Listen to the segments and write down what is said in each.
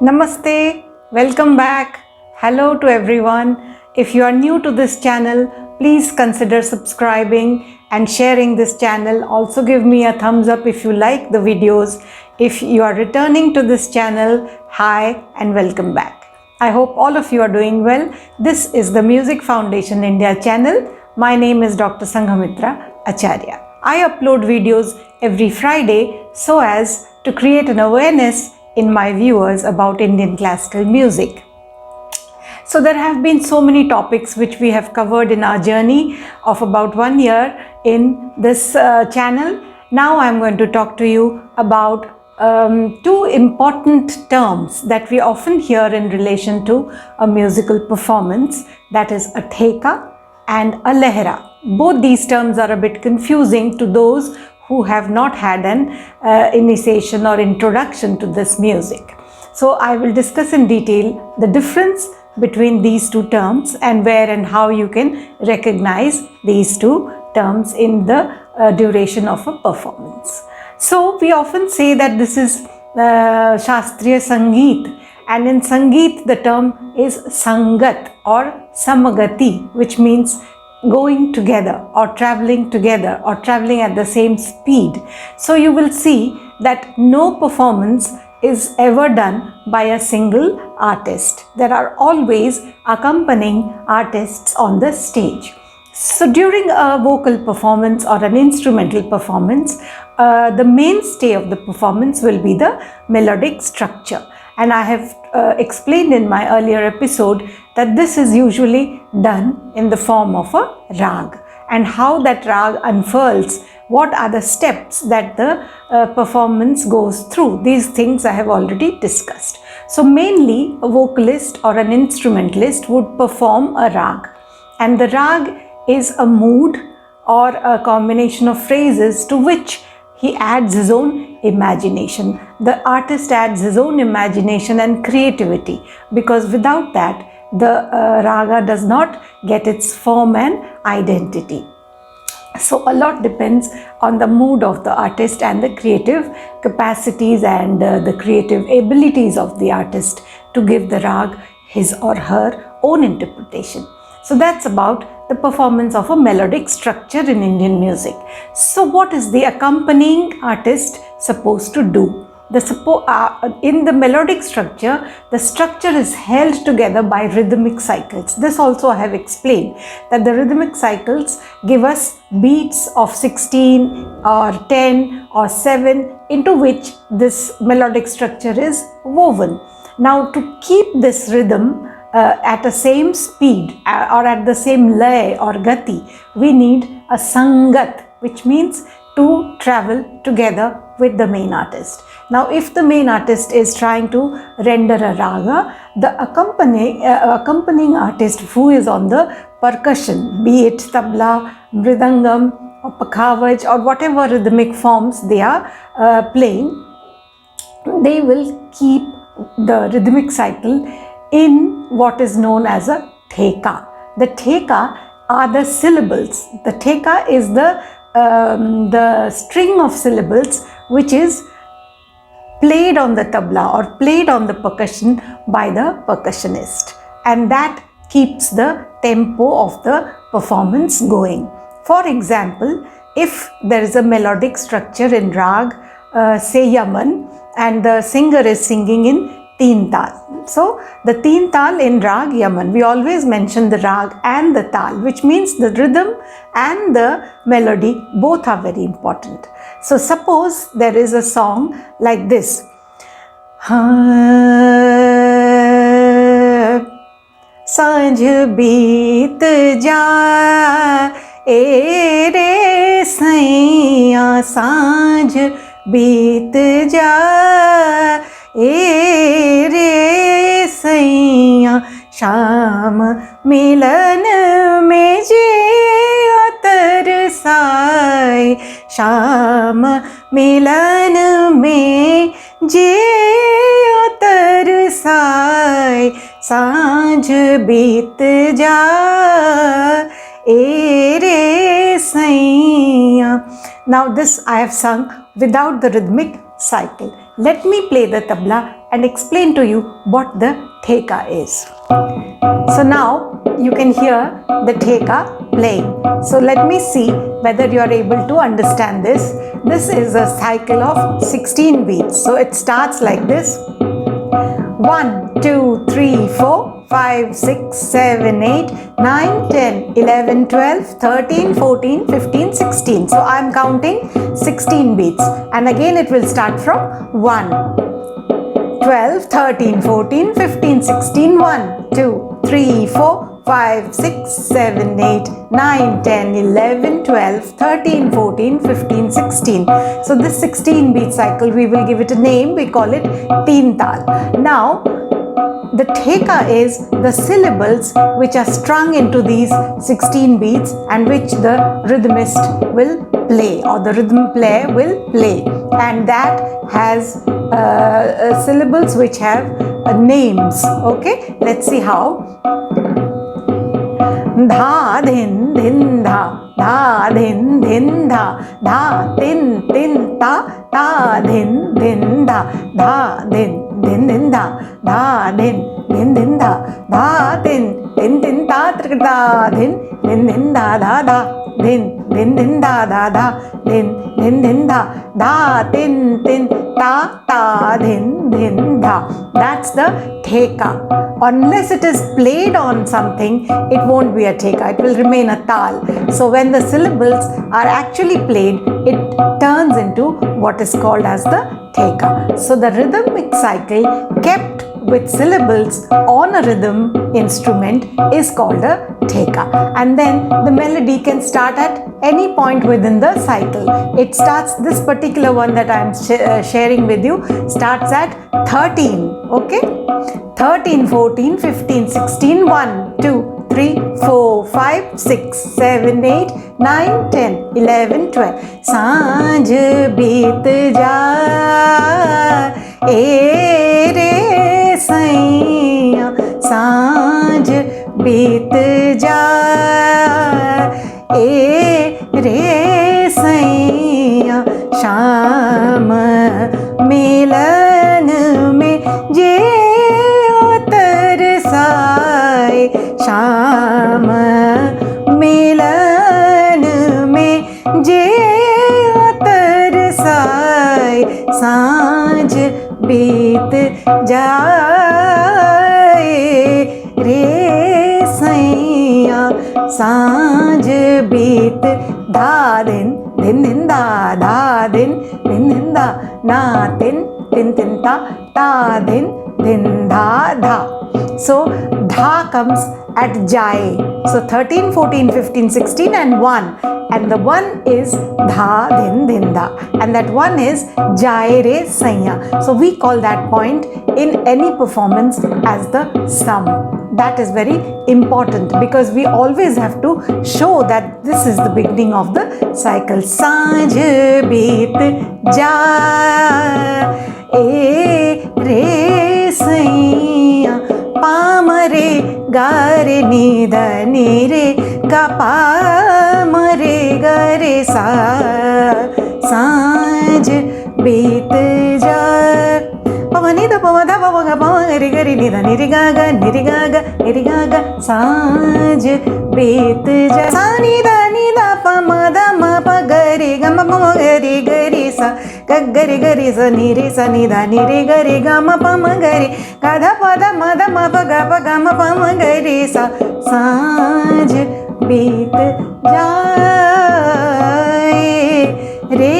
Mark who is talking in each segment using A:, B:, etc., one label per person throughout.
A: Namaste, welcome back. Hello to everyone. If you are new to this channel, please consider subscribing and sharing this channel. Also give me a thumbs up if you like the videos. If you are returning to this channel, hi and welcome back. I hope all of you are doing well. This is the Music Foundation India channel. My name is Dr. Sanghamitra Acharya. I upload videos every Friday so as to create an awareness in my viewers about Indian classical music. So there have been so many topics which we have covered in our journey of about 1 year in this channel. Now I am going to talk to you about two important terms that we often hear in relation to a musical performance, that is a Theka and a Lehera. Both these terms are a bit confusing to those who have not had an initiation or introduction to this music. So I will discuss in detail the difference between these two terms and where and how you can recognize these two terms in the duration of a performance. So we often say that this is Shastriya Sangeet, and in Sangeet the term is Sangat or Samagati, which means going together or traveling at the same speed. So you will see that no performance is ever done by a single artist. There are always accompanying artists on the stage. So during a vocal performance or an instrumental performance, the mainstay of the performance will be the melodic structure. And I have explained in my earlier episode that this is usually done in the form of a raag, and how that raag unfurls, what are the steps that the performance goes through. These things I have already discussed. So mainly a vocalist or an instrumentalist would perform a raag, and the raag is a mood or a combination of phrases to which he adds his own imagination. The artist adds his own imagination and creativity, because without that the raga does not get its form and identity. So a lot depends on the mood of the artist and the creative capacities and the creative abilities of the artist to give the raag his or her own interpretation. So that's about the performance of a melodic structure in Indian music. So what is the accompanying artist supposed to do? In the melodic structure, the structure is held together by rhythmic cycles. This also I have explained, that the rhythmic cycles give us beats of 16 or 10 or 7 into which this melodic structure is woven. Now to keep this rhythm at the same speed or at the same lay or gati, we need a sangat, which means to travel together with the main artist. Now if the main artist is trying to render a raga, the accompanying artist who is on the percussion, be it tabla, mridangam or pakhavaj or whatever rhythmic forms they are playing, they will keep the rhythmic cycle in what is known as a Theka. The Theka are the syllables. The Theka is the string of syllables which is played on the tabla or played on the percussion by the percussionist, and that keeps the tempo of the performance going. For example, if there is a melodic structure in raag, say Yaman, and the singer is singing in teen tal. So the teen tal in raag Yaman, we always mention the raag and the tal, which means the rhythm and the melody both are very important. So suppose there is a song like this. Sanj beet ja e re saiya, sanj beet ja e re saiya, sham milan mein je तरसाए, sham milan mein je तरसाए, सांझ बीत जा ए रे सैया. Now this I have sung without the rhythmic cycle. Let me play the tabla and explain to you what the Theka is. So now you can hear the Theka playing. So let me see whether you are able to understand this. This is a cycle of 16 beats. So it starts like this. 1, 2, 3, 4, 5, 6, 7, 8, 9, 10, 11, 12, 13, 14, 15, 16. So I am counting 16 beats. And again it will start from 1, 12, 13, 14, 15, 16, 1, 2, 3, 4, 5, 6, 7, 8, 9, 10, 11, 12, 13, 14, 15, 16. So this 16 beat cycle, we will give it a name. We call it Teen Tal. Now, the Theka is the syllables which are strung into these 16 beats and which the rhythmist will play, or the rhythm player will play, and that has syllables which have names. Okay, let's see how. Dha din din dha, dha din din dha, dha tin tin ta, ta din din dha, dha din din din dha, dha din din din dha, dha tin tin tin ta, da din din da da da, din din da da da, din din da, da tin tin ta ta din da. That's the Theka. Unless it is played on something, it won't be a Theka. It will remain a Tal. So when the syllables are actually played, it turns into what is called as the Theka. So the rhythmic cycle kept with syllables on a rhythm instrument is called a Theka. And then the melody can start at any point within the cycle. It starts, this particular one that I am sharing with you, starts at 13. Okay? 13, 14, 15, 16, 1, 2, 3, 4, 5, 6, 7, 8, 9, 10, 11, 12. Saanj beet ja, e re saiya, saanj beet ja, e re saiya, sham milan mein je तरसाए, शाम मिलन में जे तरसाए, सांझ बीत जाए रे सैया, सांझ बीत धा दिन दिन दिन दा दिन दा, ना tin tin tin ta din din dha dha. So dha comes at jai. So 13, 14, 15, 16 and 1. And the 1 is dha din din da. And that 1 is jai re saiya. So we call that point in any performance as the sum. That is very important because we always have to show that this is the beginning of the cycle. Sanj beet ja, e re saiya, pa ma re ga re ni da ni re ga pa ma re ga re sa, sanj beet ja, pavani da pavada pavaga pavagari gari ni da ni re ga ga ni re ga ga ni re ga ga, sanj beet ja, sa ni da pa ma da ma pa gari ga ma pa gari gari sa, gari gari sa ni da ni re gari ga ma pa ma gari, ga da pa ma pa ga ma pa ma gari sa, sanj beet jaye re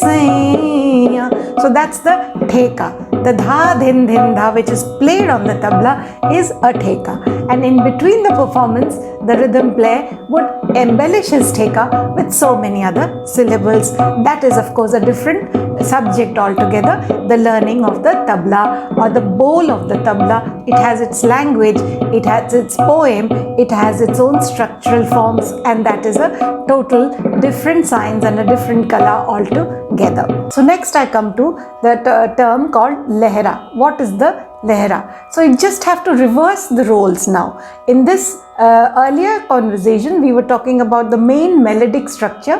A: saiya. So that's the Theka. The dha din din dha which is played on the tabla is a Theka. And in between the performance, the rhythm player would embellish his Theka with so many other syllables. That is of course a different subject altogether, the learning of the tabla or the bowl of the tabla. It has its language, it has its poem, it has its own structural forms, and that is a total different science and a different kala altogether. So next I come to the term called Lehera. What is the Lehera? So you just have to reverse the roles now. In this earlier conversation, we were talking about the main melodic structure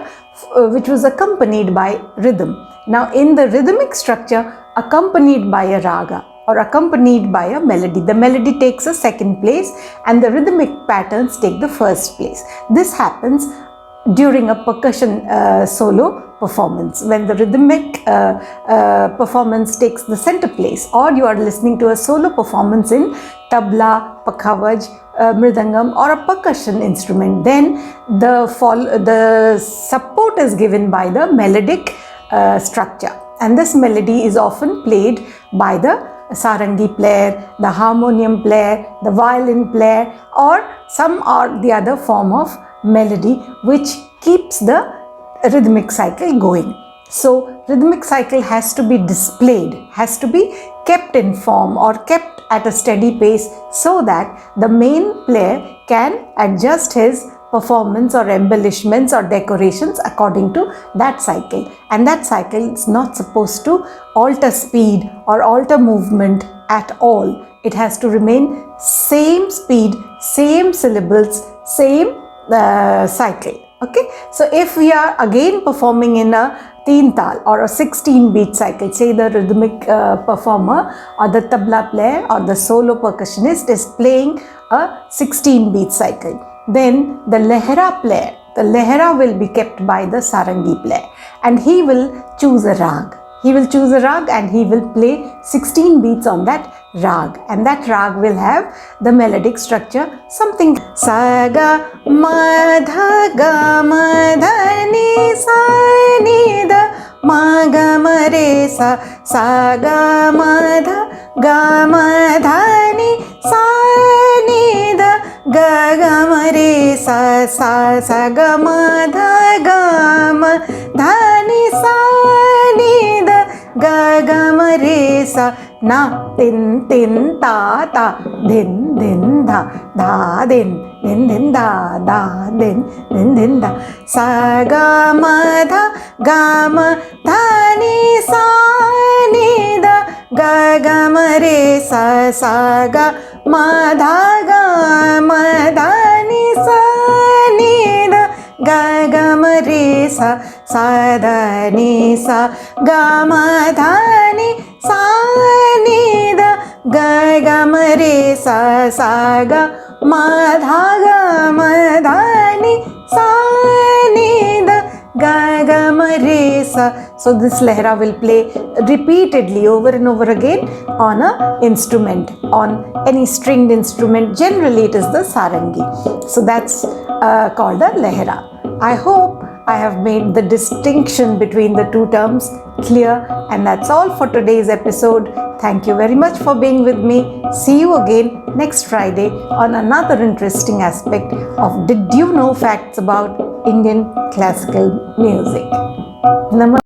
A: which was accompanied by rhythm. Now in the rhythmic structure, accompanied by a raga or accompanied by a melody. The melody takes a second place and the rhythmic patterns take the first place. This happens during a percussion solo performance, when the rhythmic performance takes the center place, or you are listening to a solo performance in tabla, pakhavaj, mridangam or a percussion instrument. Then the support is given by the melodic structure, and this melody is often played by the sarangi player, the harmonium player, the violin player, or some or the other form of melody which keeps the rhythmic cycle going. So rhythmic cycle has to be displayed, has to be kept in form or kept at a steady pace, so that the main player can adjust his performance or embellishments or decorations according to that cycle. And that cycle is not supposed to alter speed or alter movement at all. It has to remain same speed, same syllables, same cycle. Okay, so if we are again performing in a teen tal or a 16 beat cycle, say the rhythmic performer or the tabla player or the solo percussionist is playing a 16 beat cycle, then the Lehera player, the Lehera will be kept by the sarangi player, and he will choose a raag. He will choose a raag and he will play 16 beats on that raag, and that raag will have the melodic structure something sa ga ma dha ga ma dha ni sa ni da ma ga ma re sa sa ga ma dha ga ma dha ni sa ni da ga ga ma re sa sa sa ga ma dha ga ma dha ni sa ni da ga ga ma re sa na tin tin ta ta din din da da din din din da da din din din da sa ga ma dha ni sa ni da ga ga ma re sa sa ga ma dha ni sa ni da ga ga ma re sa sa da ni sa ga ma dha ni sa ni da ga ga ma re sa sa ga ma dha ni sa ni da ga ga ma re sa. So this Lehera will play repeatedly over and over again on a instrument, on any stringed instrument. Generally it is the sarangi. So that's called a Lehera. I hope I have made the distinction between the two terms clear, and that's all for today's episode. Thank you very much for being with me. See you again next Friday on another interesting aspect of Did You Know Facts about Indian classical music. Namaste.